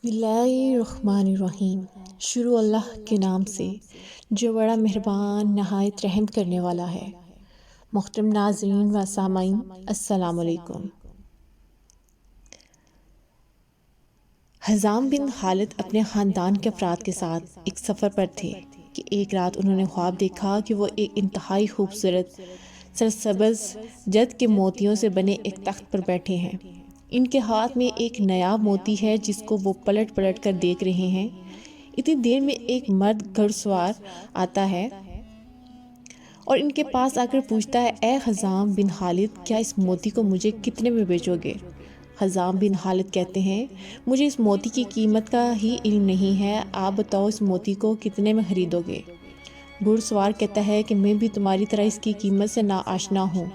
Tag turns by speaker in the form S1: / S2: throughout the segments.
S1: بسم اللہ الرحمن الرحیم۔ شروع اللہ کے نام سے جو بڑا مہربان نہایت رحم کرنے والا ہے۔ محترم ناظرین و سامعین، السلام علیکم۔ حزام بن خالد اپنے خاندان کے افراد کے ساتھ ایک سفر پر تھے کہ ایک رات انہوں نے خواب دیکھا کہ وہ ایک انتہائی خوبصورت سرسبز جد کے موتیوں سے بنے ایک تخت پر بیٹھے ہیں۔ ان کے ہاتھ میں ایک نایاب موتی ہے جس کو وہ پلٹ پلٹ کر دیکھ رہے ہیں۔ اتنی دیر میں ایک مرد گھڑ سوار آتا ہے اور ان کے پاس آ کر پوچھتا ہے، اے حزام بن خالد، کیا اس موتی کو مجھے کتنے میں بیچو گے؟ حزام بن خالد کہتے ہیں، مجھے اس موتی کی قیمت کا ہی علم نہیں ہے، آپ بتاؤ اس موتی کو کتنے میں خریدو گے؟ گھڑ سوار کہتا ہے کہ میں بھی تمہاری طرح اس کی قیمت سے ناآشنا ہوں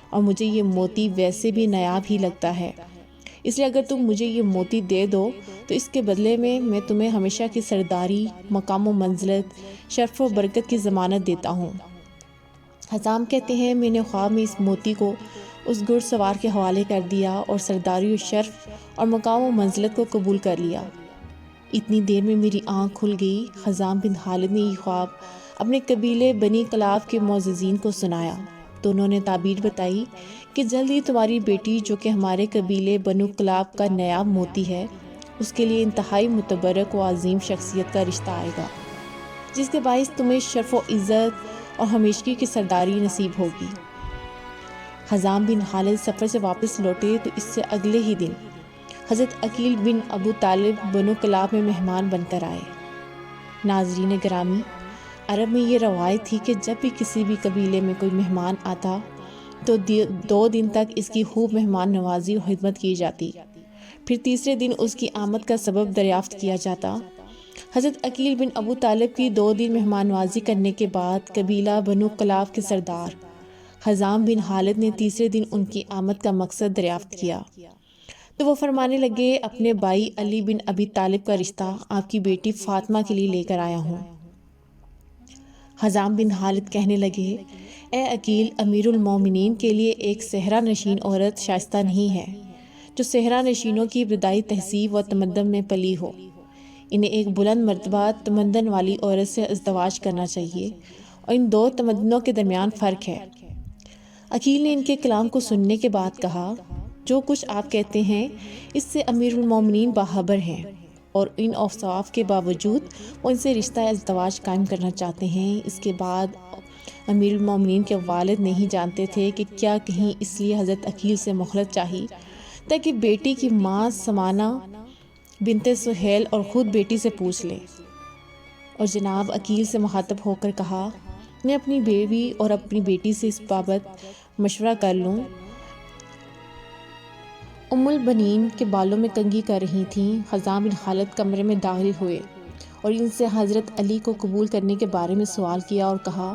S1: اور مجھے یہ موتی ویسے بھی نایاب ہی لگتا ہے، اس لیے اگر تم مجھے یہ موتی دے دو تو اس کے بدلے میں تمہیں ہمیشہ کی سرداری، مقام و منزلت، شرف و برکت کی ضمانت دیتا ہوں۔ حزام کہتے ہیں، میں نے خواب میں اس موتی کو اس گھڑ سوار کے حوالے کر دیا اور سرداری و شرف اور مقام و منزلت کو قبول کر لیا۔ اتنی دیر میں میری آنکھ کھل گئی۔ حزام بن خالد نے یہ خواب اپنے قبیلے بنی کلاب کے معززین کو سنایا تو انہوں نے تعبیر بتائی کہ جلد ہی تمہاری بیٹی جو کہ ہمارے قبیلے بنو کلاب کا نایاب موتی ہے، اس کے لیے انتہائی متبرک و عظیم شخصیت کا رشتہ آئے گا، جس کے باعث تمہیں شرف و عزت اور ہمیشگی کی سرداری نصیب ہوگی۔ حزام بن خالد سفر سے واپس لوٹے تو اس سے اگلے ہی دن حضرت عقیل بن ابو طالب بنو کلاب میں مہمان بن کر آئے۔ ناظرین گرامی، عرب میں یہ روایت تھی کہ جب بھی کسی بھی قبیلے میں کوئی مہمان آتا تو 2 دن تک اس کی خوب مہمان نوازی و خدمت کی جاتی، پھر تیسرے دن اس کی آمد کا سبب دریافت کیا جاتا۔ حضرت عقیل بن ابو طالب کی 2 دن مہمان نوازی کرنے کے بعد قبیلہ بنو کلاب کے سردار حزام بن خالد نے تیسرے دن ان کی آمد کا مقصد دریافت کیا تو وہ فرمانے لگے، اپنے بھائی علی بن ابی طالب کا رشتہ آپ کی بیٹی فاطمہ کے لیے لے کر آیا ہوں۔ حزام بن خالد کہنے لگے، اے عقیل، امیر المومنین کے لیے ایک صحرا نشین عورت شائستہ نہیں ہے جو صحرا نشینوں کی ابتدائی تہذیب و تمدن میں پلی ہو۔ انہیں ایک بلند مرتبہ تمدن والی عورت سے ازدواج کرنا چاہیے اور ان 2 تمدنوں کے درمیان فرق ہے۔ عقیل نے ان کے کلام کو سننے کے بعد کہا، جو کچھ آپ کہتے ہیں اس سے امیر المومنین باخبر ہیں اور ان اوصاف کے باوجود وہ ان سے رشتہ ازدواج قائم کرنا چاہتے ہیں۔ اس کے بعد امیر المومنین کے والد نہیں جانتے تھے کہ کیا کہیں اس لیے حضرت عقیل سے مہلت چاہی تاکہ بیٹی کی ماں سمانہ بنت سہیل اور خود بیٹی سے پوچھ لے، اور جناب عقیل سے مخاطب ہو کر کہا، میں اپنی بیوی اور اپنی بیٹی سے اس بابت مشورہ کر لوں۔ ام البنین کے بالوں میں کنگھی کر رہی تھیں۔ حزام بن خالد کمرے میں داخل ہوئے اور ان سے حضرت علی کو قبول کرنے کے بارے میں سوال کیا اور کہا،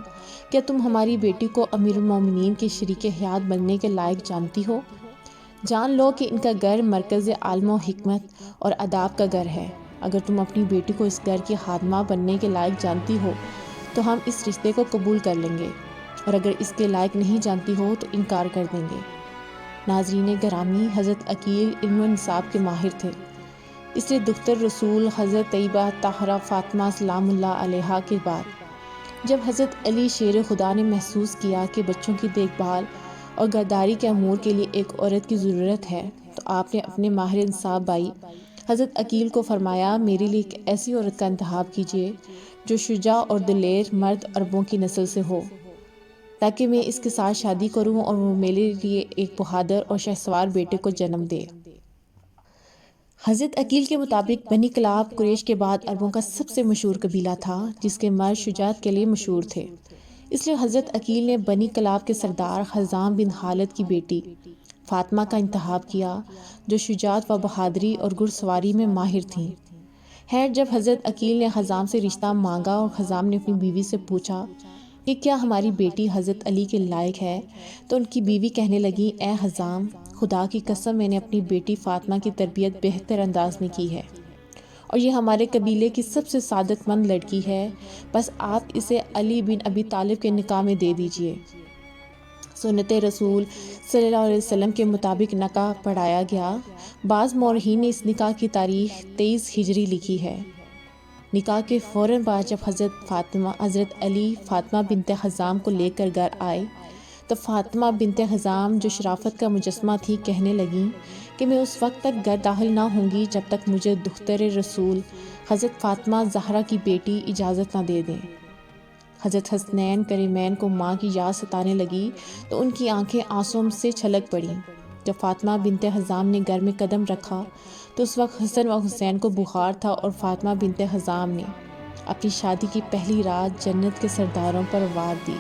S1: کیا تم ہماری بیٹی کو امیر المومنین کے شریک حیات بننے کے لائق جانتی ہو؟ جان لو کہ ان کا گھر مرکز علم و حکمت اور اداب کا گھر ہے۔ اگر تم اپنی بیٹی کو اس گھر کی خادمہ بننے کے لائق جانتی ہو تو ہم اس رشتے کو قبول کر لیں گے، اور اگر اس کے لائق نہیں جانتی ہو تو انکار کر دیں گے۔ ناظرین گرامی، حضرت عقیل علم و نصاب کے ماہر تھے، اس لیے دختر رسول حضرت طیبہ طاہرہ فاطمہ سلام اللہ علیہا کے بعد جب حضرت علی شیر خدا نے محسوس کیا کہ بچوں کی دیکھ بھال اور گھرداری کے امور کے لیے ایک عورت کی ضرورت ہے تو آپ نے اپنے ماہر انصاب بھائی حضرت عقیل کو فرمایا، میرے لیے ایک ایسی عورت کا انتخاب کیجیے جو شجاع اور دلیر مرد عربوں کی نسل سے ہو، تاکہ میں اس کے ساتھ شادی کروں اور وہ میرے لیے ایک بہادر اور شہسوار بیٹے کو جنم دے۔ حضرت عقیل کے مطابق بنی کلاب قریش کے بعد عربوں کا سب سے مشہور قبیلہ تھا جس کے مرد شجاعت کے لیے مشہور تھے، اس لیے حضرت عقیل نے بنی کلاب کے سردار حزام بن خالد کی بیٹی فاطمہ کا انتخاب کیا جو شجاعت و بہادری اور گھڑ سواری میں ماہر تھیں۔ خیر، جب حضرت عقیل نے حزام سے رشتہ مانگا اور حزام نے اپنی بیوی سے پوچھا کہ کیا ہماری بیٹی حضرت علی کے لائق ہے تو ان کی بیوی کہنے لگی، اے حزام، خدا کی قسم میں نے اپنی بیٹی فاطمہ کی تربیت بہتر انداز میں کی ہے اور یہ ہمارے قبیلے کی سب سے سعادت مند لڑکی ہے، بس آپ اسے علی بن ابی طالب کے نکاح میں دے دیجئے۔ سنت رسول صلی اللہ علیہ وسلم کے مطابق نکاح پڑھایا گیا۔ بعض مورخین نے اس نکاح کی تاریخ 23 ہجری لکھی ہے۔ نکاح کے فوراً بعد جب حضرت علی فاطمہ بنت حزام کو لے کر گھر آئے تو فاطمہ بنت حزام جو شرافت کا مجسمہ تھی کہنے لگیں کہ میں اس وقت تک گھر داخل نہ ہوں گی جب تک مجھے دختر رسول حضرت فاطمہ زہرا کی بیٹی اجازت نہ دے دیں۔ حضرت حسنین کریمین کو ماں کی یاد ستانے لگی تو ان کی آنکھیں آنسوؤں سے چھلک پڑیں۔ جب فاطمہ بنت حزام نے گھر میں قدم رکھا تو اس وقت حسن و حسین کو بخار تھا اور فاطمہ بنت حزام نے اپنی شادی کی پہلی رات جنت کے سرداروں پر وار دی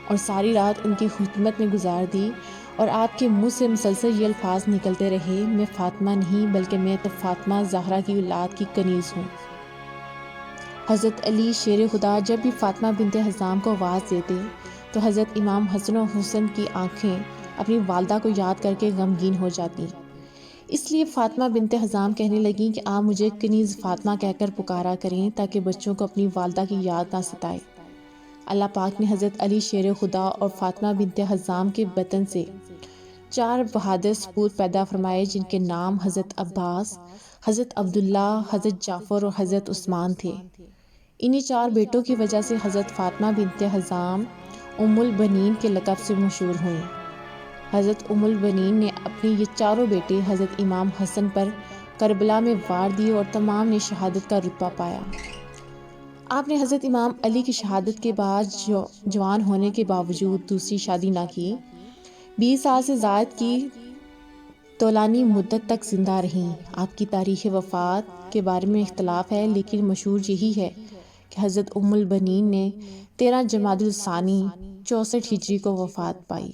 S1: اور ساری رات ان کی خدمت میں گزار دی، اور آپ کے منہ سے مسلسل یہ الفاظ نکلتے رہے، میں فاطمہ نہیں بلکہ میں تو فاطمہ زہرا کی اولاد کی کنیز ہوں۔ حضرت علی شیر خدا جب بھی فاطمہ بنت حزام کو آواز دیتے تو حضرت امام حسن و حسن کی آنکھیں اپنی والدہ کو یاد کر کے غمگین ہو جاتی، اس لیے فاطمہ بنت حزام کہنے لگیں کہ آپ مجھے کنیز فاطمہ کہہ کر پکارا کریں تاکہ بچوں کو اپنی والدہ کی یاد نہ ستائے۔ اللہ پاک نے حضرت علی شیر خدا اور فاطمہ بنت حزام کے بطن سے 4 بہادر سپوت پیدا فرمائے جن کے نام حضرت عباس، حضرت عبداللہ، حضرت جعفر اور حضرت عثمان تھے۔ انہی 4 بیٹوں کی وجہ سے حضرت فاطمہ بنت حزام ام البنین کے لقب سے مشہور ہوئیں۔ حضرت ام البنین نے اپنے یہ 4 بیٹے حضرت امام حسن پر کربلا میں وار دیے اور تمام نے شہادت کا رتبہ پایا۔ آپ نے حضرت امام علی کی شہادت کے بعد جوان ہونے کے باوجود دوسری شادی نہ کی، 20 سال سے زائد کی طولانی مدت تک زندہ رہیں۔ آپ کی تاریخ وفات کے بارے میں اختلاف ہے، لیکن مشہور یہی ہے کہ حضرت ام البنین نے 13 جمادی الثانی 64 ہجری کو وفات پائی۔